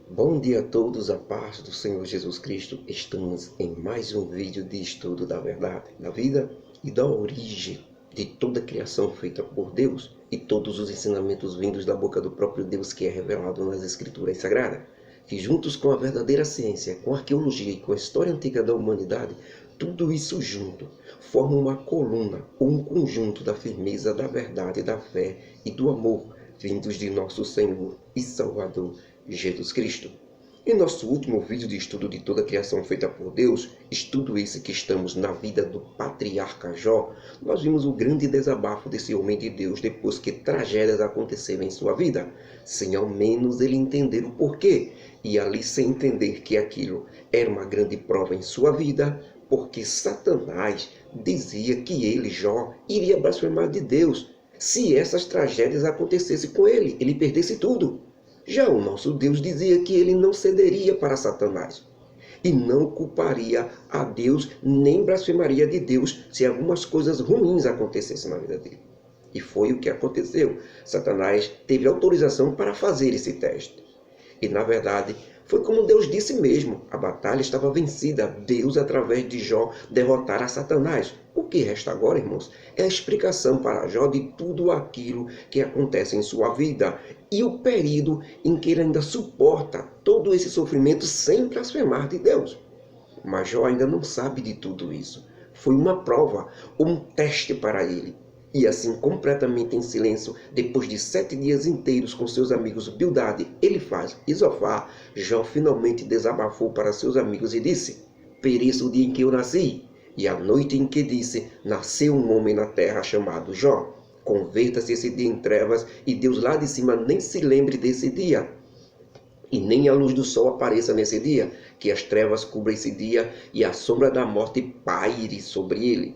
Bom dia a todos, a paz do Senhor Jesus Cristo. Estamos em mais um vídeo de estudo da verdade, da vida e da origem de toda a criação feita por Deus e todos os ensinamentos vindos da boca do próprio Deus que é revelado nas Escrituras Sagradas, que juntos com a verdadeira ciência, com a arqueologia e com a história antiga da humanidade, tudo isso junto forma uma coluna ou um conjunto da firmeza, da verdade, da fé e do amor vindos de nosso Senhor e Salvador Jesus Cristo. Em nosso último vídeo de estudo de toda a criação feita por Deus, estudo esse que estamos na vida do patriarca Jó, nós vimos o grande desabafo desse homem de Deus depois que tragédias aconteceram em sua vida, sem ao menos ele entender o porquê, e ali sem entender que aquilo era uma grande prova em sua vida, porque Satanás dizia que ele, Jó, iria blasfemar de Deus se essas tragédias acontecessem com ele, ele perdesse tudo. Já o nosso Deus dizia que ele não cederia para Satanás e não culparia a Deus nem blasfemaria de Deus se algumas coisas ruins acontecessem na vida dele. E foi o que aconteceu. Satanás teve autorização para fazer esse teste. E na verdade, foi como Deus disse mesmo, a batalha estava vencida, Deus através de Jó derrotara Satanás. O que resta agora, irmãos, é a explicação para Jó de tudo aquilo que acontece em sua vida e o período em que ele ainda suporta todo esse sofrimento sem blasfemar de Deus. Mas Jó ainda não sabe de tudo isso. Foi uma prova, um teste para ele. E assim, completamente em silêncio, depois de 7 dias inteiros com seus amigos Bildade, Elifaz e Zofar, Jó finalmente desabafou para seus amigos e disse: pereça o dia em que eu nasci, e a noite em que disse, nasceu um homem na terra chamado Jó. Converta-se esse dia em trevas, e Deus lá de cima nem se lembre desse dia, e nem a luz do sol apareça nesse dia, que as trevas cubram esse dia, e a sombra da morte paire sobre ele.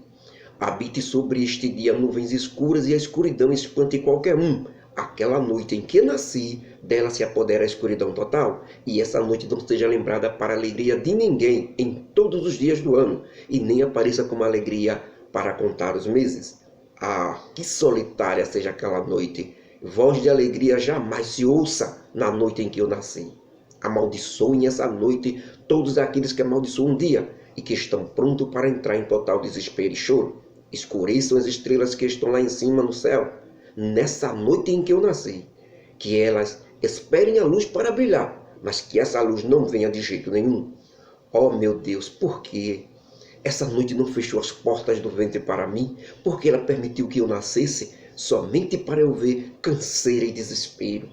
Habite sobre este dia nuvens escuras e a escuridão espante qualquer um. Aquela noite em que nasci, dela se apodera a escuridão total, e essa noite não seja lembrada para a alegria de ninguém em todos os dias do ano, e nem apareça como alegria para contar os meses. Ah, que solitária seja aquela noite! Voz de alegria jamais se ouça na noite em que eu nasci. Amaldiçoem essa noite todos aqueles que amaldiçoam um dia, e que estão prontos para entrar em total desespero e choro. Escureçam as estrelas que estão lá em cima no céu, nessa noite em que eu nasci. Que elas esperem a luz para brilhar, mas que essa luz não venha de jeito nenhum. Oh meu Deus, por quê? Essa noite não fechou as portas do ventre para mim, porque ela permitiu que eu nascesse somente para eu ver canseira e desespero.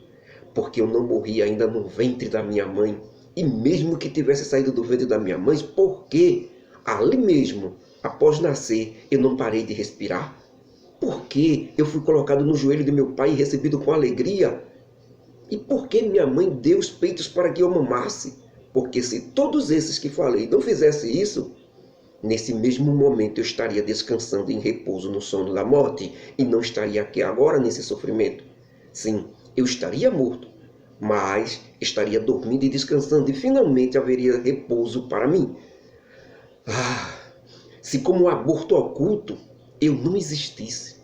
Porque eu não morri ainda no ventre da minha mãe, e mesmo que tivesse saído do ventre da minha mãe, por quê? Ali mesmo, após nascer, eu não parei de respirar? Por que eu fui colocado no joelho de meu pai e recebido com alegria? E por que minha mãe deu os peitos para que eu mamasse? Porque se todos esses que falei não fizessem isso, nesse mesmo momento eu estaria descansando em repouso no sono da morte e não estaria aqui agora nesse sofrimento. Sim, eu estaria morto, mas estaria dormindo e descansando e finalmente haveria repouso para mim. Ah, se como um aborto oculto eu não existisse,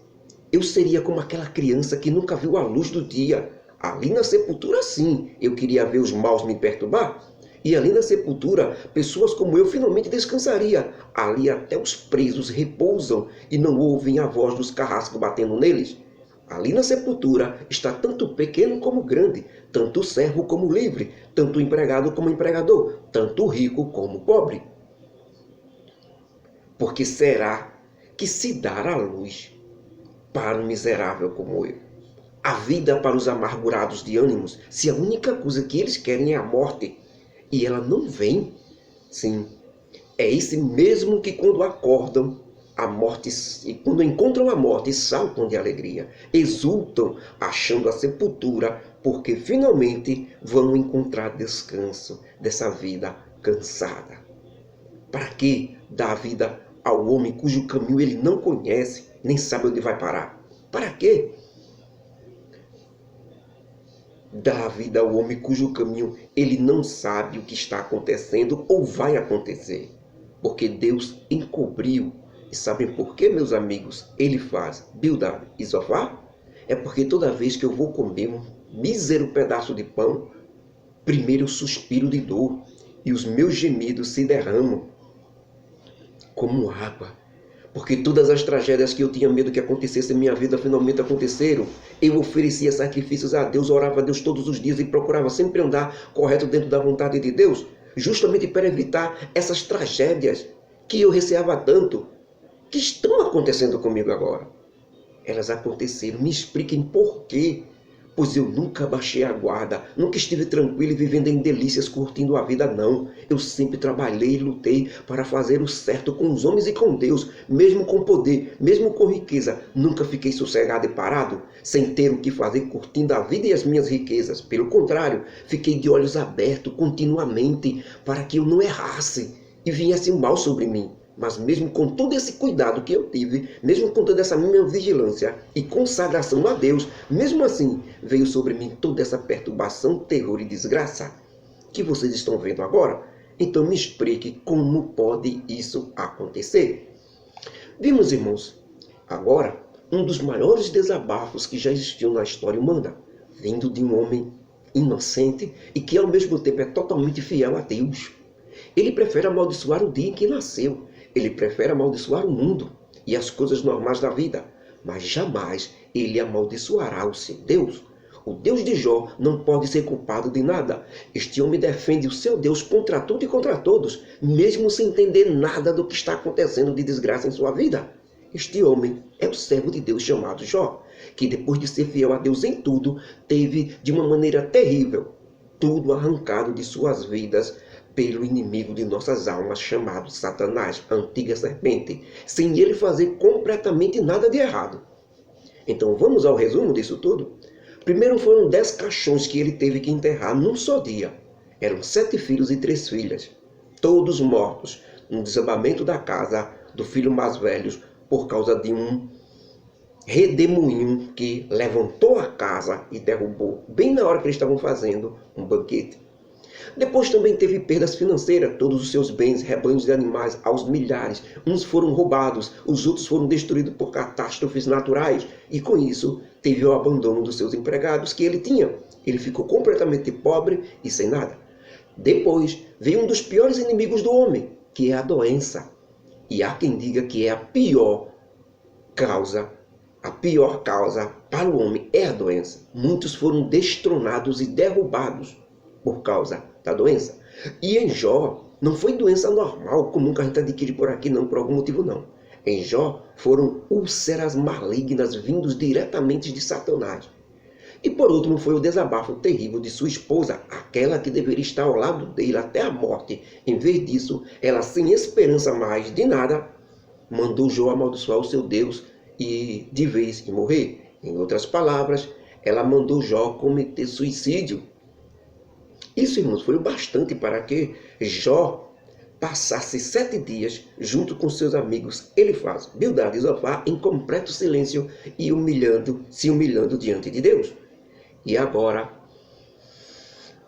eu seria como aquela criança que nunca viu a luz do dia. Ali na sepultura, sim, eu queria ver os maus me perturbar. E ali na sepultura, pessoas como eu finalmente descansariam. Ali até os presos repousam e não ouvem a voz dos carrascos batendo neles. Ali na sepultura está tanto o pequeno como o grande, tanto o servo como o livre, tanto o empregado como o empregador, tanto o rico como o pobre. Porque será que se dar a luz para um miserável como eu, a vida para os amargurados de ânimos, se a única coisa que eles querem é a morte, e ela não vem? Sim, é esse mesmo que quando acordam, a morte, e quando encontram a morte, saltam de alegria, exultam achando a sepultura, porque finalmente vão encontrar descanso dessa vida cansada. Para que dar a vida ao homem cujo caminho ele não conhece, nem sabe onde vai parar? Para quê? Dar a vida ao homem cujo caminho ele não sabe o que está acontecendo ou vai acontecer. Porque Deus encobriu. E sabem por que, meus amigos, Elifaz, Bildade e Zofar? É porque toda vez que eu vou comer um mísero pedaço de pão, Primeiro eu suspiro de dor e os meus gemidos se derramam como água. Porque todas as tragédias que eu tinha medo que acontecessem em minha vida finalmente aconteceram. Eu oferecia sacrifícios a Deus, orava a Deus todos os dias e procurava sempre andar correto dentro da vontade de Deus, justamente para evitar essas tragédias que eu receava tanto, que estão acontecendo comigo agora. Elas aconteceram. Me expliquem por quê. Pois eu nunca baixei a guarda, nunca estive tranquilo e vivendo em delícias, curtindo a vida, não. Eu sempre trabalhei e lutei para fazer o certo com os homens e com Deus, mesmo com poder, mesmo com riqueza. Nunca fiquei sossegado e parado, sem ter o que fazer, curtindo a vida e as minhas riquezas. Pelo contrário, fiquei de olhos abertos continuamente para que eu não errasse e viesse o mal sobre mim. Mas mesmo com todo esse cuidado que eu tive, mesmo com toda essa minha vigilância e consagração a Deus, mesmo assim veio sobre mim toda essa perturbação, terror e desgraça que vocês estão vendo agora. Então me explique como pode isso acontecer. Vimos, irmãos, agora um dos maiores desabafos que já existiu na história humana, vindo de um homem inocente e que ao mesmo tempo é totalmente fiel a Deus. Ele prefere amaldiçoar o dia em que nasceu. Ele prefere amaldiçoar o mundo e as coisas normais da vida, mas jamais ele amaldiçoará o seu Deus. O Deus de Jó não pode ser culpado de nada. Este homem defende o seu Deus contra tudo e contra todos, mesmo sem entender nada do que está acontecendo de desgraça em sua vida. Este homem é o servo de Deus chamado Jó, que depois de ser fiel a Deus em tudo, teve de uma maneira terrível tudo arrancado de suas vidas pelo inimigo de nossas almas, chamado Satanás, a antiga serpente, sem ele fazer completamente nada de errado. Então vamos ao resumo disso tudo? Primeiro foram 10 caixões que ele teve que enterrar num só dia. Eram 7 filhos e 3 filhas, todos mortos, no desabamento da casa do filho mais velho, por causa de um redemoinho que levantou a casa e derrubou, bem na hora que eles estavam fazendo um banquete. Depois também teve perdas financeiras, todos os seus bens, rebanhos de animais, aos milhares. Uns foram roubados, os outros foram destruídos por catástrofes naturais. E com isso, teve o abandono dos seus empregados que ele tinha. Ele ficou completamente pobre e sem nada. Depois, veio um dos piores inimigos do homem, que é a doença. E há quem diga que é a pior causa para o homem é a doença. Muitos foram destronados e derrubados por causa da doença. E em Jó, não foi doença normal, comum que a gente adquire por aqui, não, por algum motivo não. Em Jó, foram úlceras malignas vindos diretamente de Satanás. E por último, foi o desabafo terrível de sua esposa, aquela que deveria estar ao lado dele até a morte. Em vez disso, ela, sem esperança mais de nada, mandou Jó amaldiçoar o seu Deus e de vez em morrer. Em outras palavras, ela mandou Jó cometer suicídio. Isso, irmãos, foi o bastante para que Jó passasse 7 dias junto com seus amigos Elifaz, Bildad e Zofar em completo silêncio e se humilhando diante de Deus. E agora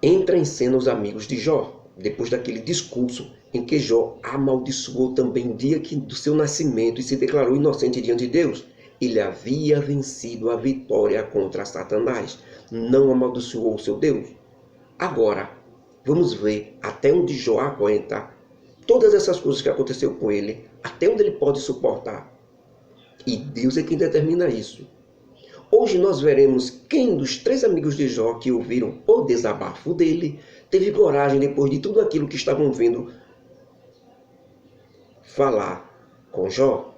entra em cena os amigos de Jó, depois daquele discurso em que Jó amaldiçoou também o dia do seu nascimento e se declarou inocente diante de Deus. Ele havia vencido a vitória contra Satanás, não amaldiçoou o seu Deus. Agora, vamos ver até onde Jó aguenta todas essas coisas que aconteceu com ele, até onde ele pode suportar. E Deus é quem determina isso. Hoje nós veremos quem dos 3 amigos de Jó que ouviram o desabafo dele teve coragem, depois de tudo aquilo que estavam vendo, falar com Jó.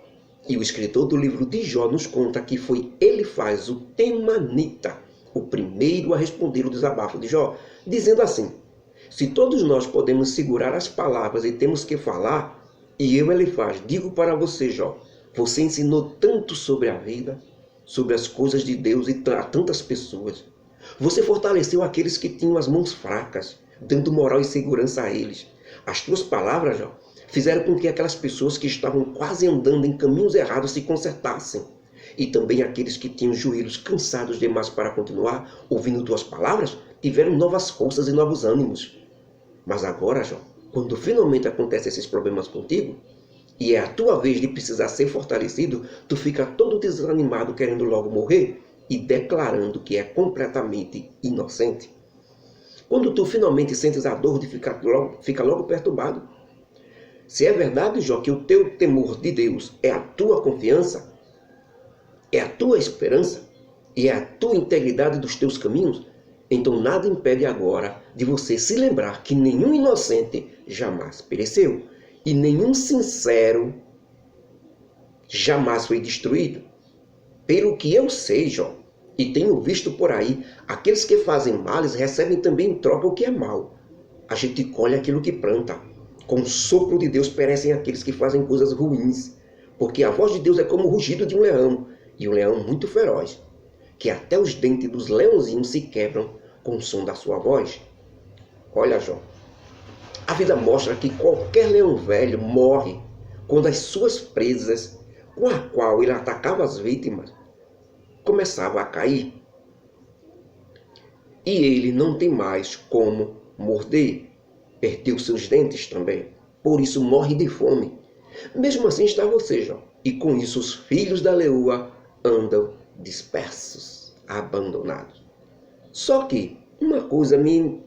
E o escritor do livro de Jó nos conta que foi Elifaz, o temanita, o primeiro a responder o desabafo de Jó, dizendo assim: se todos nós podemos segurar as palavras e temos que falar, e eu, Elifaz, digo para você, Jó, você ensinou tanto sobre a vida, sobre as coisas de Deus e a tantas pessoas. Você fortaleceu aqueles que tinham as mãos fracas, dando moral e segurança a eles. As tuas palavras, Jó, fizeram com que aquelas pessoas que estavam quase andando em caminhos errados se consertassem. E também aqueles que tinham joelhos cansados demais para continuar, ouvindo tuas palavras, tiveram novas forças e novos ânimos. Mas agora, Jó, quando finalmente acontecem esses problemas contigo, e é a tua vez de precisar ser fortalecido, tu fica todo desanimado querendo logo morrer e declarando que é completamente inocente. Quando tu finalmente sentes a dor de fica logo perturbado. Se é verdade, Jó, que o teu temor de Deus é a tua confiança, é a tua esperança e é a tua integridade dos teus caminhos, então nada impede agora de você se lembrar que nenhum inocente jamais pereceu e nenhum sincero jamais foi destruído. Pelo que eu sei, Jó, e tenho visto por aí, aqueles que fazem males recebem também em troca o que é mal. A gente colhe aquilo que planta. Com o sopro de Deus perecem aqueles que fazem coisas ruins, porque a voz de Deus é como o rugido de um leão, e um leão muito feroz, que até os dentes dos leãozinhos se quebram com o som da sua voz. Olha, Jó, a vida mostra que qualquer leão velho morre quando as suas presas, com a qual ele atacava as vítimas, começavam a cair. E ele não tem mais como morder. Perdeu seus dentes também. Por isso morre de fome. Mesmo assim está você, Jó. E com isso os filhos da leoa andam dispersos, abandonados. Só que uma coisa me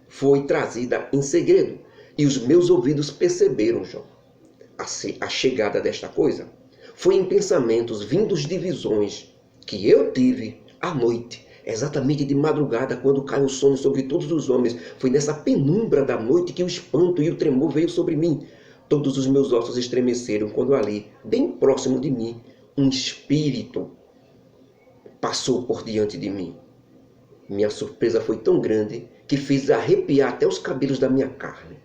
foi trazida em segredo. E os meus ouvidos perceberam, Jó, a chegada desta coisa. Foi em pensamentos vindos de visões que eu tive à noite. Exatamente de madrugada, quando cai o sono sobre todos os homens. Foi nessa penumbra da noite que o espanto e o tremor veio sobre mim. Todos os meus ossos estremeceram quando ali, bem próximo de mim, um espírito passou por diante de mim. Minha surpresa foi tão grande que fez arrepiar até os cabelos da minha carne.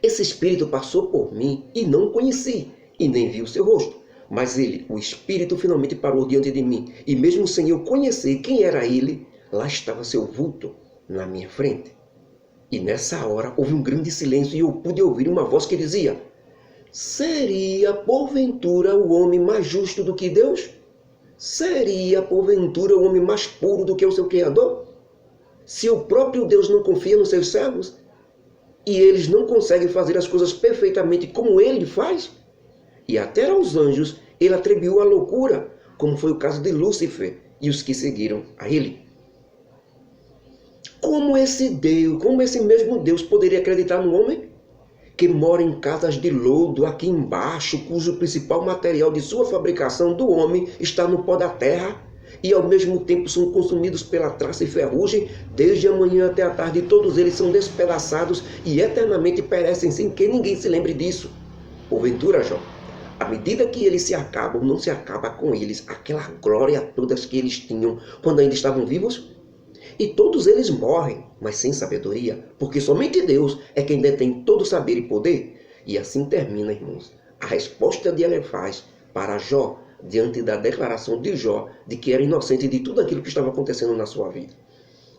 Esse espírito passou por mim e não o conheci, e nem vi o seu rosto. Mas ele, o espírito, finalmente parou diante de mim. E mesmo sem eu conhecer quem era ele, lá estava seu vulto na minha frente. E nessa hora houve um grande silêncio e eu pude ouvir uma voz que dizia: seria porventura o homem mais justo do que Deus? Seria porventura o homem mais puro do que o seu Criador? Se o próprio Deus não confia nos seus servos e eles não conseguem fazer as coisas perfeitamente como ele faz? E até aos anjos ele atribuiu a loucura, como foi o caso de Lúcifer e os que seguiram a ele. Como esse mesmo Deus poderia acreditar no homem que mora em casas de lodo aqui embaixo, cujo principal material de sua fabricação do homem está no pó da terra, e ao mesmo tempo são consumidos pela traça e ferrugem, desde a manhã até a tarde, todos eles são despedaçados e eternamente perecem sem que ninguém se lembre disso? Porventura, Jó, à medida que eles se acabam, não se acaba com eles aquela glória toda que eles tinham quando ainda estavam vivos? E todos eles morrem, mas sem sabedoria, porque somente Deus é quem detém todo saber e poder. E assim termina, irmãos, a resposta de Elifaz para Jó, diante da declaração de Jó de que era inocente de tudo aquilo que estava acontecendo na sua vida.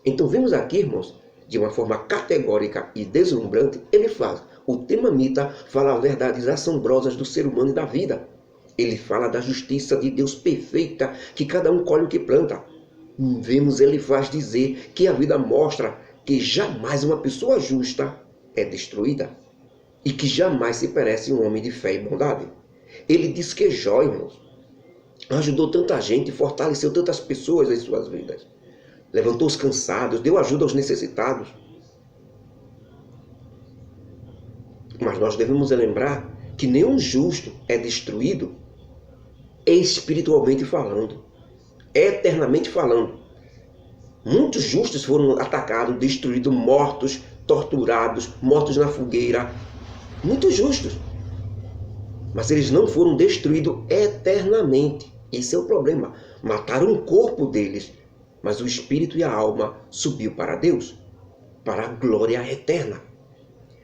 Então vemos aqui, irmãos, de uma forma categórica e deslumbrante, Elifaz, o temamita, fala verdades assombrosas do ser humano e da vida. Ele fala da justiça de Deus perfeita, que cada um colhe o que planta. Vemos Elifaz dizer que a vida mostra que jamais uma pessoa justa é destruída e que jamais se perece um homem de fé e bondade. Ele diz que Jó, irmãos, ajudou tanta gente, fortaleceu tantas pessoas em suas vidas. Levantou os cansados, deu ajuda aos necessitados. Mas nós devemos lembrar que nenhum justo é destruído espiritualmente falando, eternamente falando. Muitos justos foram atacados, destruídos, mortos, torturados, mortos na fogueira. Muitos justos. Mas eles não foram destruídos eternamente. Esse é o problema. Mataram o corpo deles, mas o espírito e a alma subiu para Deus, para a glória eterna.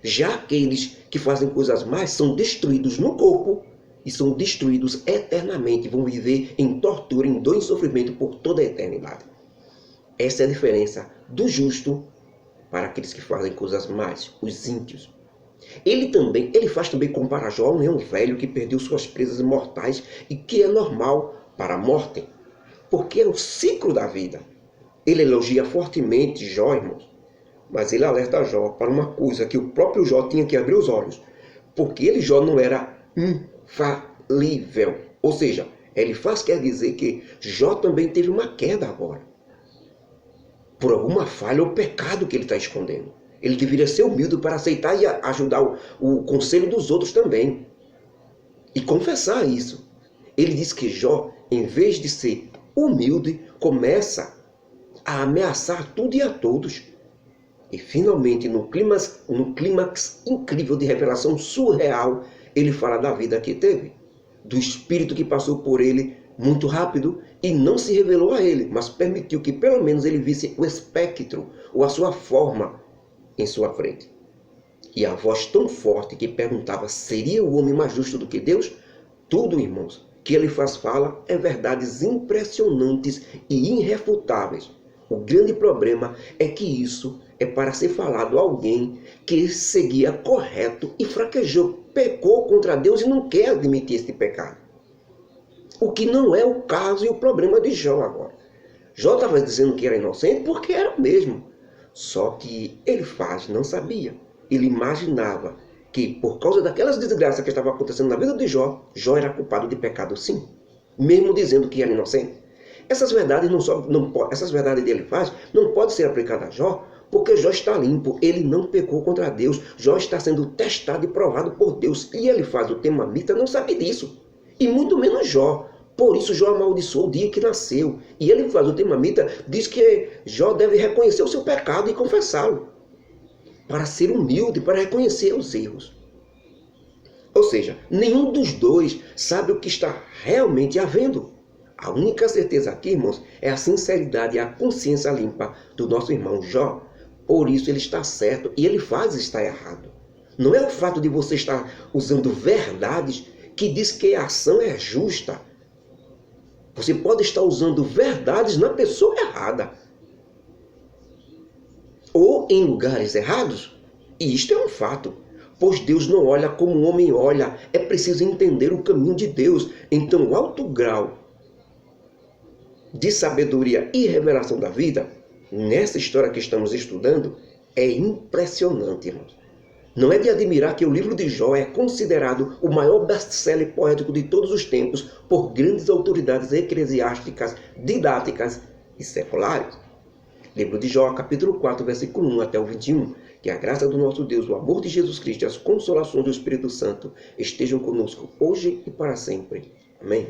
Já aqueles que fazem coisas más são destruídos no corpo e são destruídos eternamente, vão viver em tortura, em dor e sofrimento por toda a eternidade. Essa é a diferença do justo para aqueles que fazem coisas más, os ímpios. Ele faz também comparar Jó a um leão velho que perdeu suas presas mortais e que é normal para a morte, porque é o ciclo da vida. Ele elogia fortemente Jó, irmãos, mas ele alerta Jó para uma coisa que o próprio Jó tinha que abrir os olhos, porque ele, Jó, não era infalível. Ou seja, Elifaz quer dizer que Jó também teve uma queda agora. por alguma falha ou pecado que ele está escondendo. Ele deveria ser humilde para aceitar e ajudar o conselho dos outros também. E confessar isso. Ele diz que Jó, em vez de ser humilde, começa a ameaçar tudo e a todos. E finalmente, no clímax incrível de revelação surreal, ele fala da vida que teve, do espírito que passou por ele muito rápido e não se revelou a ele, mas permitiu que pelo menos ele visse o espectro ou a sua forma em sua frente. E a voz tão forte que perguntava: seria o homem mais justo do que Deus? Tudo, irmãos, que ele fala é verdades impressionantes e irrefutáveis. O grande problema é que isso é para ser falado a alguém que seguia correto e fraquejou, pecou contra Deus e não quer admitir este pecado. O que não é o caso e o problema de Jó agora. Jó estava dizendo que era inocente porque era mesmo. Só que ele não sabia. Ele imaginava que por causa daquelas desgraças que estavam acontecendo na vida de Jó, Jó era culpado de pecado sim. Mesmo dizendo que era inocente. Essas verdades essas verdades dele não pode ser aplicada a Jó, porque Jó está limpo, ele não pecou contra Deus. Jó está sendo testado e provado por Deus. E ele faz o temamita, não sabe disso. E muito menos Jó. Por isso Jó amaldiçoou o dia que nasceu. E ele faz o temamita, diz que Jó deve reconhecer o seu pecado e confessá-lo. Para ser humilde, para reconhecer os erros. Ou seja, nenhum dos dois sabe o que está realmente havendo. A única certeza aqui, irmãos, é a sinceridade e a consciência limpa do nosso irmão Jó. Por isso ele está certo e ele faz estar errado. Não é o fato de você estar usando verdades que diz que a ação é justa. Você pode estar usando verdades na pessoa errada. Ou em lugares errados. E isto é um fato. Pois Deus não olha como o homem olha. É preciso entender o caminho de Deus. Então o alto grau de sabedoria e revelação da vida, nessa história que estamos estudando, é impressionante, irmãos. Não é de admirar que o livro de Jó é considerado o maior best-seller poético de todos os tempos por grandes autoridades eclesiásticas, didáticas e seculares. Livro de Jó, capítulo 4, versículo 1 até o 21. Que a graça do nosso Deus, o amor de Jesus Cristo e as consolações do Espírito Santo estejam conosco hoje e para sempre. Amém.